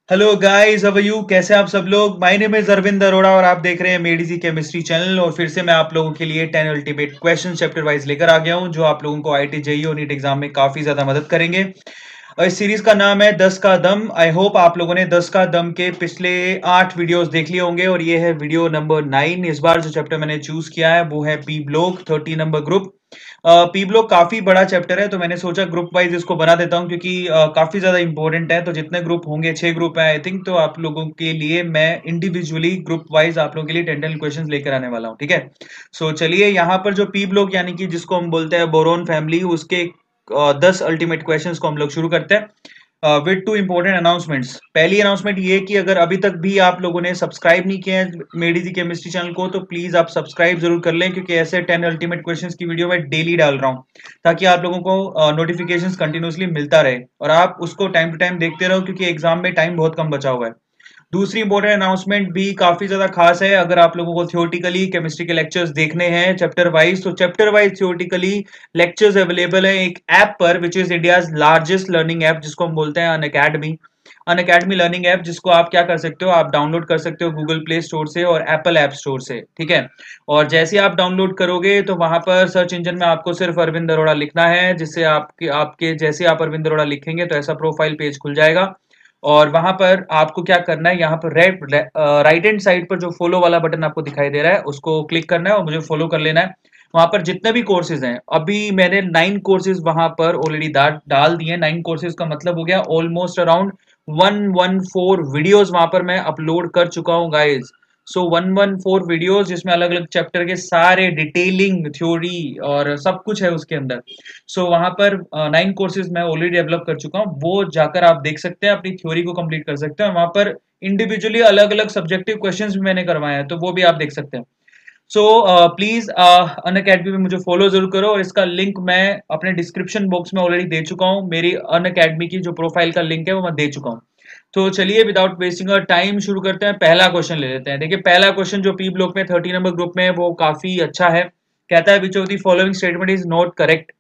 Hello guys, how are you? कैसे आप सब लोग? My name is Arvind Arora और आप देख रहे हैं मेडी जी केमिस्ट्री चैनल। और फिर से मैं आप लोगों के लिए 10 अल्टीमेट क्वेश्चन चैप्टर वाइज लेकर आ गया हूं, जो आप लोगों को आईआईटी जेईई और नीट एग्जाम में काफी ज्यादा मदद करेंगे। और इस सीरीज का नाम है 10 का दम। आई होप आप लोगों ने 10 का दम के पिछले 8 वीडियोस देख लिए होंगे और ये है वीडियो नंबर 9। इस बार जो चैप्टर मैंने चूज किया है वो है P block 13 number group. P block काफी बड़ा चैप्टर है, तो मैंने सोचा ग्रुप वाइज इसको बना देता हूं, क्योंकि काफी ज्यादा इंपॉर्टेंट है। तो जितने ग्रुप होंगे, 6 ग्रुप है आई थिंक, तो आप लोगों के लिए मैं इंडिविजुअली ग्रुप वाइज आप लोगों के लिए 10 क्वेश्चन लेकर आने वाला हूं, ठीक है। सो चलिए, यहाँ पर जो पी ब्लॉक यानी कि जिसको हम बोलते हैं बोरोन फैमिली, उसके 10 अल्टीमेट क्वेश्चंस को हम लोग शुरू करते हैं विद टू इंपॉर्टेंट अनाउंसमेंट्स। पहली अनाउंसमेंट ये कि अगर अभी तक भी आप लोगों ने सब्सक्राइब नहीं किया है मेडी जी केमिस्ट्री चैनल को, तो प्लीज आप सब्सक्राइब जरूर कर लें, क्योंकि ऐसे 10 अल्टीमेट क्वेश्चंस की वीडियो मैं डेली डाल रहा हूँ, ताकि आप लोगों को नोटिफिकेशंस कंटिन्यूसली मिलता रहे और आप उसको टाइम टू टाइम देखते रहो, क्योंकि एग्जाम में टाइम बहुत कम बचा हुआ है। दूसरी इंपॉर्टेंट अनाउंसमेंट भी काफी ज्यादा खास है। अगर आप लोगों को थियोरेटिकली केमिस्ट्री के लेक्चर्स देखने हैं चैप्टर वाइज, तो chapter wise theoretically lectures available है एक ऐप पर, which is India's largest learning app, जिसको हम बोलते हैं अन अकेडमी लर्निंग ऐप, जिसको आप क्या कर सकते हो, आप डाउनलोड कर सकते हो गूगल प्ले स्टोर से और एप्पल ऐप स्टोर से, ठीक है। और जैसे आप डाउनलोड करोगे तो वहां पर सर्च इंजन में आपको सिर्फ अरविंद अरोड़ा लिखना है, जिससे आपके आपके जैसे आप अरविंद अरोड़ा लिखेंगे तो ऐसा प्रोफाइल पेज खुल जाएगा। और वहां पर आपको क्या करना है, यहाँ पर राइट हैंड साइड पर जो फॉलो वाला बटन आपको दिखाई दे रहा है, उसको क्लिक करना है और मुझे फॉलो कर लेना है। वहां पर जितने भी कोर्सेज हैं, अभी मैंने 9 कोर्सेज वहां पर ऑलरेडी डाल दिए। 9 कोर्सेज का मतलब हो गया ऑलमोस्ट अराउंड 114 वीडियोस वहां पर मैं अपलोड कर चुका हूँ गाइज। सो 114 वीडियोस, जिसमें अलग अलग चैप्टर के सारे डिटेलिंग थ्योरी और सब कुछ है उसके अंदर। सो वहां पर 9 कोर्सेज मैं ऑलरेडी डेवलप कर चुका हूँ, वो जाकर आप देख सकते हैं, अपनी थ्योरी को कंप्लीट कर सकते हैं। वहां पर इंडिविजुअली अलग अलग सब्जेक्टिव क्वेश्चंस भी मैंने करवाए हैं, तो वो भी आप देख सकते हैं। सो प्लीज अन अकेडमी में मुझे फॉलो जरूर करो, और इसका लिंक मैं अपने डिस्क्रिप्शन बॉक्स में ऑलरेडी दे चुका हूँ। मेरी अन अकेडमी की जो प्रोफाइल का लिंक है वो मैं दे चुका हूँ। तो चलिए, विदाउट वेस्टिंग अवर टाइम शुरू करते हैं। पहला क्वेश्चन ले लेते हैं। देखिए, पहला क्वेश्चन जो पी ब्लॉक में 30 नंबर ग्रुप में है वो काफी अच्छा है। कहता है विच of the following statement is not correct.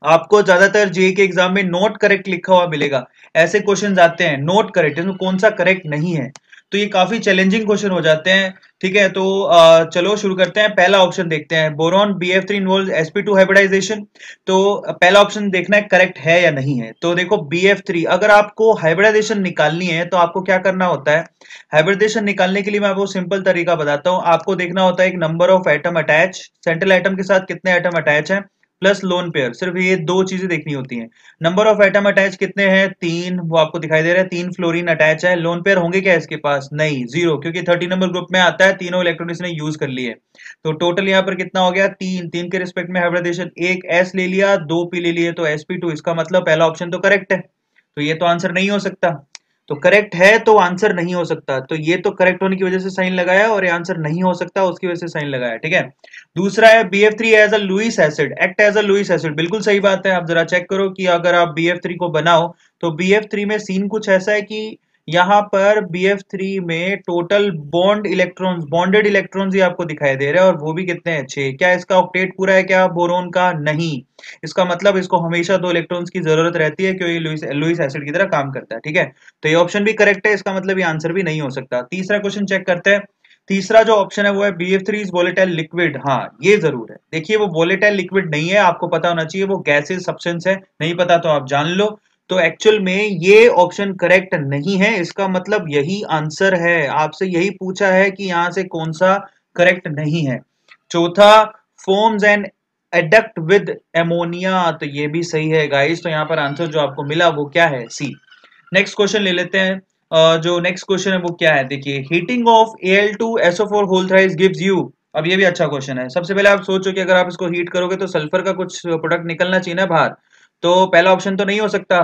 आपको ज्यादातर जेई के एग्जाम में नोट करेक्ट लिखा हुआ मिलेगा। ऐसे क्वेश्चंस आते हैं नोट करेक्ट, इसमें कौन सा करेक्ट नहीं है, तो ये काफी चैलेंजिंग क्वेश्चन हो जाते हैं, ठीक है। तो चलो शुरू करते हैं। पहला ऑप्शन देखते हैं, boron BF3 involve sp2 hybridisation. तो पहला ऑप्शन देखना है करेक्ट है या नहीं है। तो देखो, BF3 अगर आपको हाइब्रिडाइजेशन निकालनी है तो आपको क्या करना होता है। हाइब्रिडाइजेशन निकालने के लिए मैं आपको सिंपल तरीका बताता हूं। आपको देखना होता है एक number of atom attach, central atom के साथ कितने एटम अटैच हैं, प्लस लोन पेयर। सिर्फ ये दो चीजें देखनी होती हैं। नंबर ऑफ एटम अटैच कितने हैं, 3, वो आपको दिखाई दे रहा है, 3 फ्लोरीन अटैच है। लोन पेयर होंगे क्या इसके पास? नहीं, 0, क्योंकि 30 नंबर ग्रुप में आता है तीनों इलेक्ट्रॉन इसने यूज कर लिए। तो टोटल यहाँ पर कितना हो गया, 3। 3 के रिस्पेक्ट में हाइब्रिडाइजेशन, एक S ले लिया, 2 P ले लिए, तो sp2। इसका मतलब पहला ऑप्शन तो करेक्ट है, तो ये तो आंसर नहीं हो सकता। तो करेक्ट है तो आंसर नहीं हो सकता, तो ये तो करेक्ट होने की वजह से साइन लगाया, और ये आंसर नहीं हो सकता उसकी वजह से साइन लगाया, ठीक है। दूसरा है BF3 as a Lewis acid, act as a Lewis acid. बिल्कुल सही बात है। आप जरा चेक करो कि अगर आप BF3 को बनाओ तो BF3 में सीन कुछ ऐसा है कि यहाँ पर BF3 में टोटल बॉन्डेड इलेक्ट्रॉन्स ही आपको दिखाई दे रहे हैं, और वो भी कितने हैं, 6। क्या इसका ऑक्टेट पूरा है क्या बोरोन का? नहीं। इसका मतलब इसको हमेशा 2 इलेक्ट्रॉन्स की जरूरत रहती है, क्योंकि लुईस एसिड की तरह काम करता है, ठीक है। तो ये ऑप्शन भी करेक्ट है, इसका मतलब ये आंसर भी नहीं हो सकता। तीसरा क्वेश्चन चेक करते हैं। तीसरा जो ऑप्शन है वो है BF3 इज वोलेटाइल लिक्विड। हाँ, ये जरूर है। देखिए, वो वोलेटाइल लिक्विड नहीं है, आपको पता होना चाहिए वो गैसेस सब्सटेंस है। नहीं पता तो आप जान लो। तो एक्चुअल में ये ऑप्शन करेक्ट नहीं है, इसका मतलब यही आंसर है। आपसे यही पूछा है कि यहां से कौन सा करेक्ट नहीं है। चौथा, forms and adduct with ammonia, तो ये भी सही है गाइस। तो यहाँ पर आंसर जो आपको मिला वो क्या है, सी। नेक्स्ट क्वेश्चन ले लेते हैं। जो नेक्स्ट क्वेश्चन है वो क्या है, देखिए, हीटिंग ऑफ Al2SO4 होल थ्राइस गिव्स यू। अब ये भी अच्छा क्वेश्चन है। सबसे पहले आप सोचो कि अगर आप इसको हीट करोगे तो सल्फर का कुछ प्रोडक्ट निकलना चाहिए ना बाहर। तो पहला ऑप्शन तो नहीं हो सकता।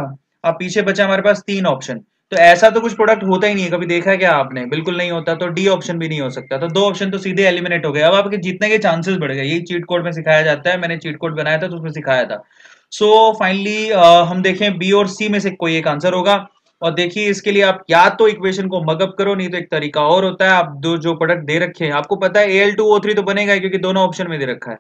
अब पीछे बचा हमारे पास 3 ऑप्शन। तो ऐसा तो कुछ प्रोडक्ट होता ही नहीं है, कभी देखा है क्या आपने? बिल्कुल नहीं होता। तो डी ऑप्शन भी नहीं हो सकता। तो 2 ऑप्शन तो सीधे एलिमिनेट हो गए। अब आपके जीतने के चांसेस बढ़ गए। यही चीट कोड में सिखाया जाता है, मैंने चीट कोड बनाया था तो उसमें सिखाया था। सो फाइनली हम देखें बी और सी में से कोई एक आंसर होगा। और देखिए, इसके लिए आप या तो इक्वेशन को मगअप करो, नहीं तो एक तरीका और होता है, आप दो जो प्रोडक्ट दे रखे हैं, आपको पता है Al2O3 तो बनेगा ही, क्योंकि दोनों ऑप्शन में दे रखा है।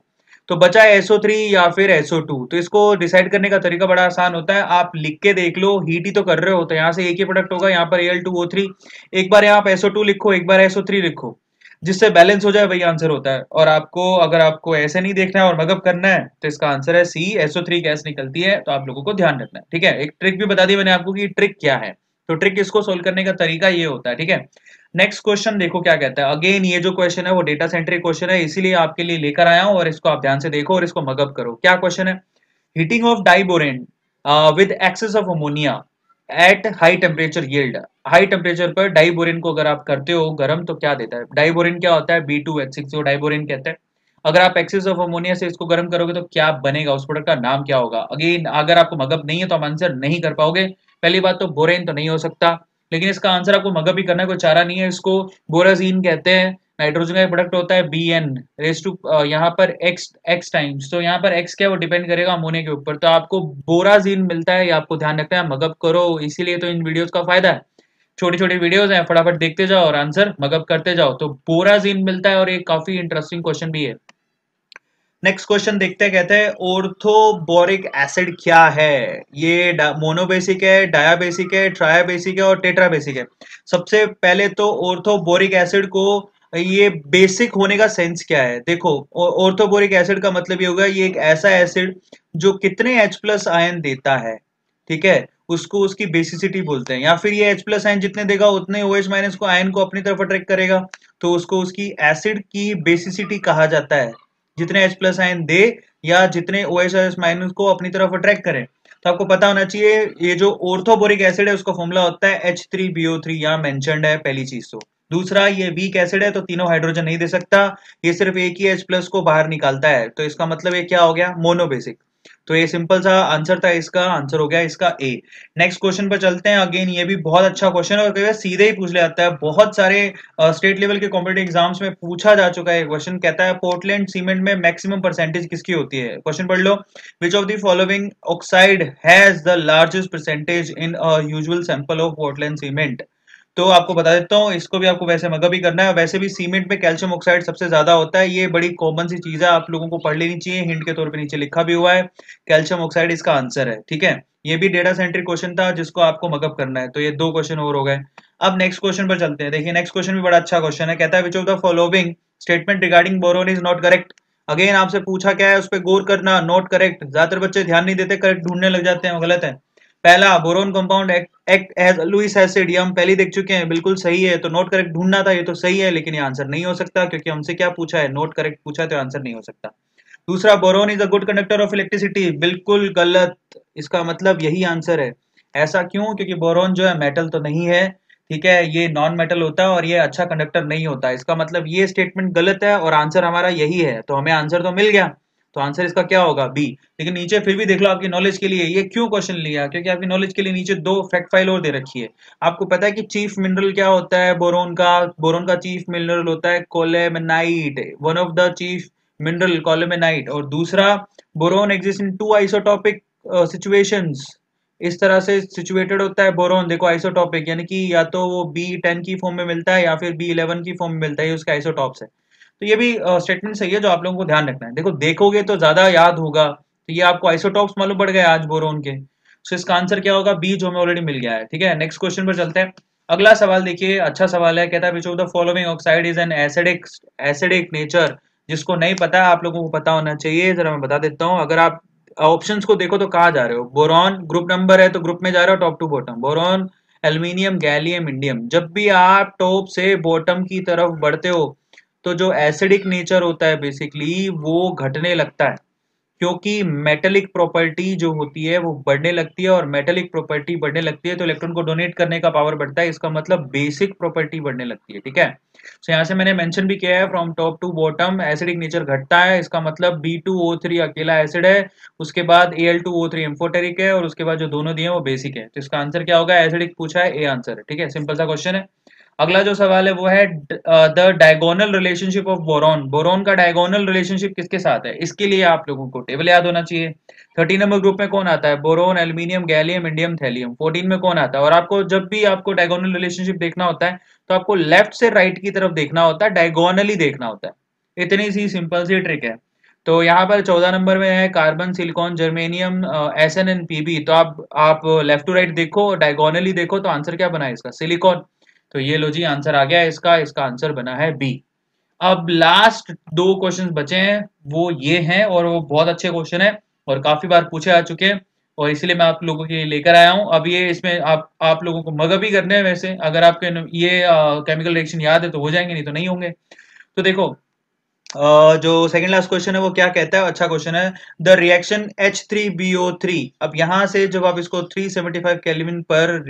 तो बचा SO3 या फिर SO2। तो इसको डिसाइड करने का तरीका बड़ा आसान होता है, आप लिख के देख लो, हीट ही तो कर रहे हो, तो यहाँ से एक ही प्रोडक्ट होगा, यहाँ पर Al2O3, एक बार यहाँ पे SO2 लिखो, एक बार SO3 लिखो, जिससे बैलेंस हो जाए वही आंसर होता है। और आपको अगर आपको ऐसे नहीं देखना है और मगअप करना है तो इसका आंसर है सी, SO3 गैस निकलती है। तो आप लोगों को ध्यान रखना है, ठीक है। एक ट्रिक भी बता दी मैंने आपको कि ट्रिक क्या है, तो ट्रिक इसको सोल्व करने का तरीका ये होता है, ठीक है। नेक्स्ट क्वेश्चन देखो क्या कहता है। अगेन ये जो क्वेश्चन है वो डेटा सेंट्रिक क्वेश्चन है, इसीलिए आपके लिए लेकर आया हूं, और इसको आप ध्यान से देखो और इसको मगअप करो। क्या क्वेश्चन है, heating of diborane with excess of ammonia at high temperature yield. High temperature पर डाइबोरेन को अगर आप करते हो गर्म तो क्या देता है। डाइबोरेन क्या होता है, B2H6 जो डाइबोरेन कहते हैं। अगर आप एक्सेस ऑफ अमोनिया से इसको गर्म करोगे तो क्या बनेगा, उस प्रोडक्ट का नाम क्या होगा। अगेन अगर आपको मगअप नहीं है तो आप आंसर नहीं कर पाओगे। पहली बात तो बोरेन तो नहीं हो सकता, लेकिन इसका आंसर आपको मगअप ही करना है, कोई चारा नहीं है। इसको बोराजीन कहते हैं, नाइट्रोजन का प्रोडक्ट होता है Bn रेस टू यहाँ पर x टाइम्स, तो यहाँ पर x क्या है वो डिपेंड करेगा अमोनिया के ऊपर। तो आपको बोराजीन मिलता है, ये आपको ध्यान रखना है, मगअप करो। इसीलिए तो इन वीडियोस का फायदा है, छोटी छोटी वीडियोस हैं, फटाफट देखते जाओ और आंसर मगअप करते जाओ। तो बोराजीन मिलता है और ये काफी इंटरेस्टिंग क्वेश्चन भी है। नेक्स्ट क्वेश्चन देखते हैं, कहते हैं ऑर्थोबोरिक एसिड क्या है। ये मोनोबेसिक है, डायाबेसिक है, ट्रायाबेसिक है और टेट्राबेसिक है। सबसे पहले तो ऑर्थोबोरिक एसिड को ये बेसिक होने का सेंस क्या है। देखो ऑर्थोबोरिक एसिड का मतलब ये होगा ये एक ऐसा एसिड जो कितने H+ आयन देता है, ठीक है, उसको उसकी बेसिसिटी बोलते हैं। या फिर ये H+ आयन जितने देगा उतने OH- को आयन को अपनी तरफ अट्रैक्ट करेगा, तो उसको उसकी एसिड की बेसिसिटी कहा जाता है। जितने H+ आयन दे या जितने OH- को अपनी तरफ अट्रैक्ट करें। तो आपको पता होना चाहिए ये जो ऑर्थोबोरिक एसिड है उसका फॉर्मूला होता है H3BO3, यहाँ मेंशन्ड है पहली चीज। तो दूसरा ये वीक एसिड है तो तीनों हाइड्रोजन नहीं दे सकता, ये सिर्फ एक ही H+ को बाहर निकालता है, तो इसका मतलब ये क्या हो गया, मोनोबेसिक। तो ये सिंपल सा आंसर था, इसका आंसर हो गया इसका ए। नेक्स्ट क्वेश्चन पर चलते हैं। अगेन ये भी बहुत अच्छा क्वेश्चन है और कई बार सीधे ही पूछ ले जाता है, बहुत सारे स्टेट लेवल के कॉम्पिटिटिव एग्जाम्स में पूछा जा चुका है। क्वेश्चन कहता है पोर्टलैंड सीमेंट में मैक्सिमम परसेंटेज किसकी होती है। क्वेश्चन पढ़ लो, which of the following oxide has the largest percentage in a usual sample of Portland cement. तो आपको बता देता हूँ, इसको भी आपको वैसे मगअप ही करना है। वैसे भी सीमेंट में कैल्शियम ऑक्साइड सबसे ज्यादा होता है, ये बड़ी कॉमन सी चीज है, आप लोगों को पढ़ लेनी चाहिए, हिंट के तौर पे नीचे लिखा भी हुआ है, कैल्शियम ऑक्साइड इसका आंसर है, ठीक है। ये भी डेटा सेंट्रिक क्वेश्चन था जिसको आपको मगअप करना है। तो ये दो क्वेश्चन और हो गए। अब नेक्स्ट क्वेश्चन पर चलते हैं। देखिए नेक्स्ट क्वेश्चन भी बड़ा अच्छा क्वेश्चन है, कहता है विच of the following statement regarding boron is not correct. Again आपसे पूछा क्या है, उस पर गौर करना, नॉट करेक्ट। ज्यादातर बच्चे ध्यान नहीं देते, करेक्ट ढूंढने लग जाते हैं, वो गलत है। पहला, boron compound act as Lewis acid, ये हम पहले देख चुके हैं, बिल्कुल सही है। तो नोट करेक्ट ढूंढना था, ये तो सही है, लेकिन ये आंसर नहीं हो सकता क्योंकि हमसे क्या पूछा है, नोट करेक्ट पूछा, तो आंसर नहीं हो सकता। दूसरा, boron is a good conductor of electricity, बिल्कुल गलत, इसका मतलब यही आंसर है। ऐसा क्यों, क्योंकि बोरोन जो है मेटल तो नहीं है, ठीक है, ये नॉन मेटल होता है और ये अच्छा कंडक्टर नहीं होता। इसका मतलब ये स्टेटमेंट गलत है और आंसर हमारा यही है, तो हमें आंसर तो मिल गया। तो आंसर इसका क्या होगा, बी। लेकिन नीचे फिर भी देख लो, आपकी नॉलेज के लिए ये क्यों क्वेश्चन लिया, क्योंकि आपकी नॉलेज के लिए नीचे दो फैक्ट फाइल और दे रखी है। आपको पता है कि चीफ मिनरल क्या होता है बोरोन का। बोरोन का चीफ मिनरल होता है colemanite, one of the chief mineral colemanite. और दूसरा, boron exist in two isotopic situations, इस तरह से सिचुएटेड होता है बोरोन। देखो आइसोटॉपिक यानी कि या तो वो B10 की फॉर्म में मिलता है या फिर B11 की फॉर्म में मिलता है, ये उसका आइसोटॉप्स है। तो ये भी स्टेटमेंट सही है जो आप लोगों को ध्यान रखना है। देखो देखोगे तो ज्यादा याद होगा, तो ये आपको आइसोटॉप्स मालूम पड़ गए आज बोरोन के, तो इसका आंसर क्या होगा, बी, जो हमें ऑलरेडी मिल गया है, ठीक है। नेक्स्ट क्वेश्चन पर चलते हैं। अगला सवाल देखिए, अच्छा सवाल है, कहता है विच of the following oxide is an acidic nature. जिसको नहीं पता है आप लोगों को पता होना चाहिए, जरा मैं बता देता हूँ। अगर आप ऑप्शंस को देखो तो कहाँ जा रहे हो, बोरॉन ग्रुप नंबर है तो ग्रुप में जा रहे हो top to bottom, boron, aluminium, gallium, indium. जब भी आप टॉप से बॉटम की तरफ बढ़ते हो तो जो एसिडिक नेचर होता है बेसिकली वो घटने लगता है, क्योंकि मेटेलिक प्रॉपर्टी जो होती है वो बढ़ने लगती है, और मेटेलिक प्रॉपर्टी बढ़ने लगती है तो इलेक्ट्रॉन को डोनेट करने का पावर बढ़ता है, इसका मतलब बेसिक प्रॉपर्टी बढ़ने लगती है, ठीक है। तो यहाँ से मैंने मेंशन भी किया है, from top to bottom acidic nature घटता है, इसका मतलब B2O3 अकेला एसिड है, उसके बाद Al2O3 एम्फोटेरिक है, और उसके बाद जो दोनों दिए वो बेसिक है। तो इसका आंसर क्या होगा, एसिडिक पूछा है, ए आंसर है, ठीक है, सिंपल सा क्वेश्चन है। अगला जो सवाल है वो है the diagonal relationship of boron. Boron का डायगोनल रिलेशनशिप किसके साथ है, इसके लिए आप लोगों को टेबल याद होना चाहिए। 13 नंबर ग्रुप में कौन आता है, boron, aluminium, gallium, indium, thallium. 14 में कौन आता है। और आपको जब भी आपको डायगोनल रिलेशनशिप देखना होता है तो आपको लेफ्ट से राइट की तरफ देखना होता है, डायगोनली देखना होता है। इतनी सी सिंपल सी ट्रिक है। तो यहाँ पर 14 नंबर में है carbon, silicon, germanium, SN and Pb। तो आप लेफ्ट टू राइट देखो, डायगोनली देखो, तो आंसर क्या बना है इसका? सिलिकॉन। तो ये लो जी, आंसर आ गया इसका। इसका आंसर बना है बी। अब लास्ट दो क्वेश्चंस बचे हैं, वो ये हैं, और वो बहुत अच्छे क्वेश्चन है और काफी बार पूछे आ चुके हैं, और इसीलिए मैं आप लोगों के लिए लेकर आया हूं। अब ये इसमें आप लोगों को मगअप ही करने हैं। वैसे अगर आपके ये केमिकल रिएक्शन याद है तो हो जाएंगे, नहीं तो नहीं होंगे। तो देखो, जो सेकंड लास्ट क्वेश्चन है वो क्या कहता है? अच्छा क्वेश्चन है। The reaction H3BO3। अब यहां से जब आप इसको 375 केल्विन पर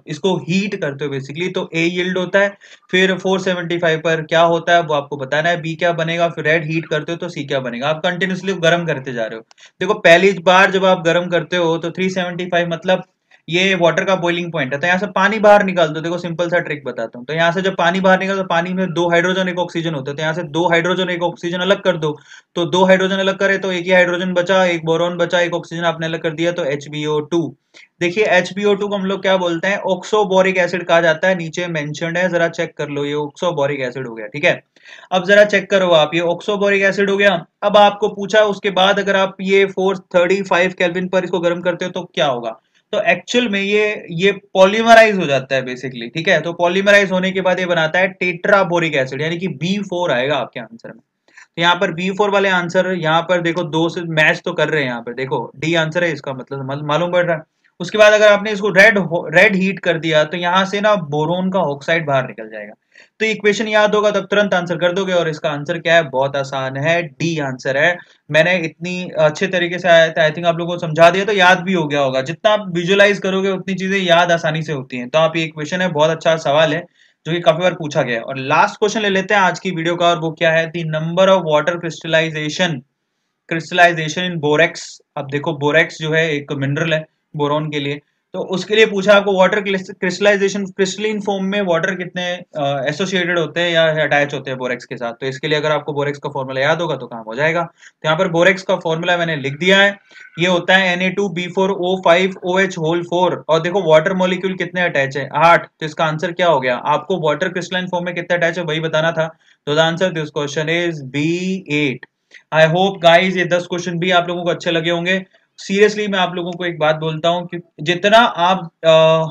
इसको हीट करते हो बेसिकली, तो A यील्ड होता है। फिर 475 पर क्या होता है वो आपको बताना है। B क्या बनेगा? फिर रेड हीट करते हो तो C क्या बनेगा? आप कंटिन्यूसली गर्म करते जा रहे हो। देखो, पहली बार जब आप गर्म करते हो तो 375 मतलब ये वाटर का बॉइलिंग पॉइंट है, तो यहाँ से पानी बाहर निकाल दो। देखो, सिंपल सा ट्रिक बताता हूँ। तो यहाँ से जब पानी बाहर निकल, तो पानी में 2 हाइड्रोजन 1 ऑक्सीजन होता है, तो यहाँ से 2 हाइड्रोजन 1 ऑक्सीजन अलग कर दो। तो 2 हाइड्रोजन अलग करे तो एक ही हाइड्रोजन बचा, एक बोरॉन बचा, एक ऑक्सीजन आपने अलग कर दिया, तो HbO2। देखिए, HbO2 को हम लोग क्या बोलते हैं? ऑक्सोबोरिक एसिड कहा जाता है। नीचे मेंशन्ड है, जरा चेक कर लो। ये ऑक्सोबोरिक एसिड हो गया, ठीक है। अब जरा चेक करो आप, ये ऑक्सोबोरिक एसिड हो गया। अब आपको पूछा उसके बाद अगर आप ये 435 केल्विन पर इसको गर्म करते हो तो क्या होगा? तो एक्चुअल में ये पॉलीमराइज हो जाता है बेसिकली, ठीक है। तो पॉलीमराइज होने के बाद ये बनाता है टेट्राबोरिक एसिड, यानी कि B4 आएगा आपके आंसर में। तो यहाँ पर B4 वाले आंसर, यहाँ पर देखो दो से मैच तो कर रहे हैं। यहाँ पर देखो डी आंसर है इसका, मतलब मालूम पड़ रहा है। उसके बाद अगर आपने इसको रेड हीट कर दिया तो यहाँ से ना बोरोन का ऑक्साइड बाहर निकल जाएगा। तो इक्वेशन याद होगा तब तुरंत आंसर कर दोगे, और इसका आंसर क्या है? बहुत आसान है, डी आंसर है। मैंने इतनी अच्छे तरीके से आई थिंक आप लोगों को समझा दिया, तो याद भी हो गया होगा। जितना आप विजुअलाइज करोगे उतनी चीजें याद आसानी से होती हैं। तो आप ये इक्वेशन है, बहुत अच्छा सवाल है जो कि काफी बार पूछा गया है। और लास्ट क्वेश्चन ले लेते हैं आज की वीडियो का, और वो क्या है? The number of water crystallization in borax. अब देखो, बोरेक्स जो है एक मिनरल है बोरोन के लिए, तो उसके लिए पूछा आपको वाटर क्रिस्टलाइजेशन, क्रिस्टलिन फॉर्म में वाटर कितने एसोसिएटेड होते हैं या अटैच होते हैं बोरेक्स के साथ। तो इसके लिए अगर आपको बोरेक्स का फॉर्मूला याद होगा तो काम हो जाएगा। तो यहाँ पर बोरेक्स का फॉर्मूला मैंने लिख दिया है। ये होता है Na2B4O5OH4। और देखो वाटर मॉलिक्यूल कितने अटैच है? 8। तो इसका आंसर क्या हो गया? आपको वाटर क्रिस्टलाइन फॉर्म में कितने अटैच है वही बताना था। तो the answer this question is B8। I hope guys ये 10 क्वेश्चन भी आप लोगों को अच्छे लगे होंगे। सीरियसली मैं आप लोगों को एक बात बोलता हूं कि जितना आप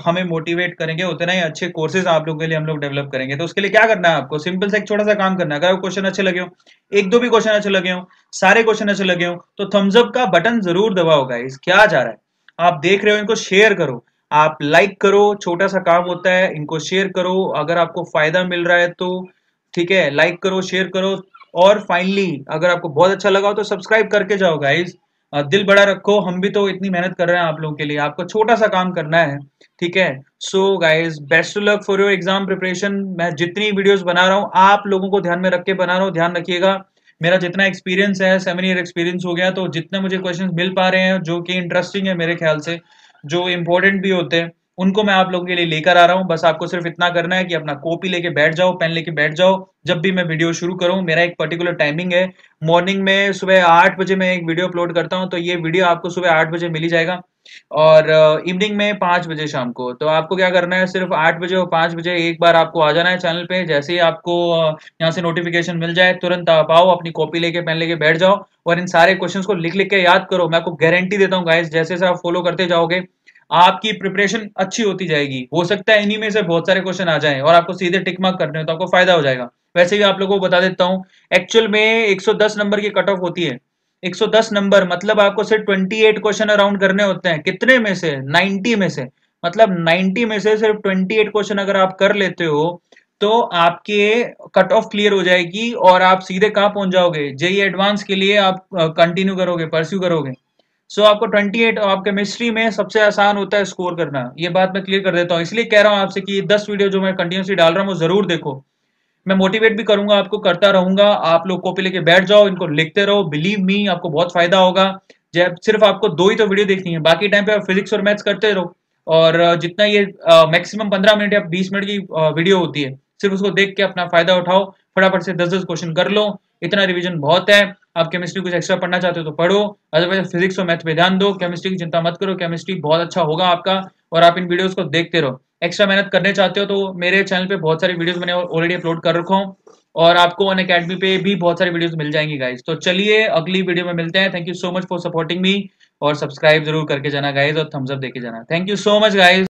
हमें मोटिवेट करेंगे उतना ही अच्छे कोर्सेज आप लोगों के लिए हम लोग डेवलप करेंगे। तो उसके लिए क्या करना है? आपको सिंपल सा एक छोटा सा काम करना है। अगर आपको क्वेश्चन अच्छे लगे हो, एक दो भी क्वेश्चन अच्छे लगे हो, सारे क्वेश्चन अच्छे लगे हो, तो थम्स अप का बटन जरूर दबाओ गाइस। क्या जा रहा है? आप देख रहे हो, इनको शेयर करो, आप लाइक करो, छोटा सा काम होता है, इनको शेयर करो। अगर आपको फायदा मिल रहा है तो ठीक है, लाइक करो, शेयर करो। और फाइनली अगर आपको बहुत अच्छा लगा हो तो सब्सक्राइब करके जाओ गाइज। दिल बड़ा रखो, हम भी तो इतनी मेहनत कर रहे हैं आप लोगों के लिए, आपको छोटा सा काम करना है, ठीक है। So guys, best of luck for your exam preparation. मैं जितनी वीडियोस बना रहा हूँ आप लोगों को ध्यान में रख के बना रहा हूँ, ध्यान रखिएगा। मेरा जितना एक्सपीरियंस है 7 ईयर एक्सपीरियंस हो गया, तो जितने मुझे क्वेश्चन मिल पा रहे हैं जो कि इंटरेस्टिंग है मेरे ख्याल से, जो इंपॉर्टेंट भी होते हैं, उनको मैं आप लोगों के लिए लेकर आ रहा हूं। बस आपको सिर्फ इतना करना है कि अपना कॉपी लेके बैठ जाओ, पेन लेके बैठ जाओ। जब भी मैं वीडियो शुरू करूं, मेरा एक पर्टिकुलर टाइमिंग है। मॉर्निंग में सुबह 8 बजे मैं एक वीडियो अपलोड करता हूं, तो ये वीडियो आपको सुबह 8 बजे मिल ही जाएगा। और इवनिंग में 5 बजे शाम को। तो आपको क्या करना है? सिर्फ 8 बजे और 5 बजे एक बार आपको आ जाना है चैनल पे। जैसे ही आपको यहाँ से नोटिफिकेशन मिल जाए, तुरंत आप आओ, अपनी कॉपी लेके पेन लेके बैठ जाओ, और इन सारे क्वेश्चंस को लिख लिख के याद करो। मैं आपको गारंटी देता हूँ गाइस, जैसे जैसे आप फॉलो करते जाओगे आपकी प्रिपरेशन अच्छी होती जाएगी। हो सकता है इन्हीं में से बहुत सारे क्वेश्चन आ जाएं और आपको सीधे टिक मार्क करने हो, तो आपको फायदा हो जाएगा। वैसे भी आप लोगों को बता देता हूं, एक्चुअल में 110 नंबर की कट ऑफ होती है। 110 नंबर मतलब आपको सिर्फ 28 क्वेश्चन अराउंड करने होते हैं। कितने में से? 90 में से। मतलब 90 में से सिर्फ 28 क्वेश्चन अगर आप कर लेते हो तो आपके कट ऑफ क्लियर हो जाएगी, और आप सीधे कहां पहुंच जाओगे? जेई एडवांस के लिए आप कंटिन्यू करोगे, परस्यू करोगे। सो आपको 28, आप केमिस्ट्री में सबसे आसान होता है स्कोर करना। ये बात मैं क्लियर कर देता हूँ, इसलिए कह रहा हूँ आपसे कि 10 वीडियो जो मैं कंटिन्यूसली डाल रहा हूँ वो जरूर देखो। मैं मोटिवेट भी करूंगा, आपको करता रहूंगा। आप लोग कॉपी लेके बैठ जाओ, इनको लिखते रहो। बिलीव मी, आपको बहुत फायदा होगा। जब सिर्फ आपको 2 ही तो वीडियो देखनी है, बाकी टाइम पे आप फिजिक्स और मैथ्स करते रहो। और जितना ये मैक्सिमम 15 मिनट या 20 मिनट की वीडियो होती है, सिर्फ उसको देख के अपना फायदा उठाओ। फटाफट से 10-10 क्वेश्चन कर लो, इतना रिवीजन बहुत है। आप केमिस्ट्री कुछ एक्स्ट्रा पढ़ना चाहते हो तो पढ़ो, अदरवाइज फिजिक्स और मैथ पे ध्यान दो। केमिस्ट्री की चिंता मत करो, केमिस्ट्री बहुत अच्छा होगा आपका, और आप इन वीडियोस को देखते रहो। एक्स्ट्रा मेहनत करने चाहते हो तो मेरे चैनल पे बहुत सारी वीडियोस मैंने ऑलरेडी अपलोड कर रखा हूँ, और आपको अनअकैडमी पे भी बहुत सारी वीडियोस मिल जाएंगी गाइज। तो चलिए अगली वीडियो में मिलते हैं। Thank you so much for supporting me, और सब्सक्राइब जरूर करके जाना गाइज, और थम्स अप देके जाना। Thank you so much guys.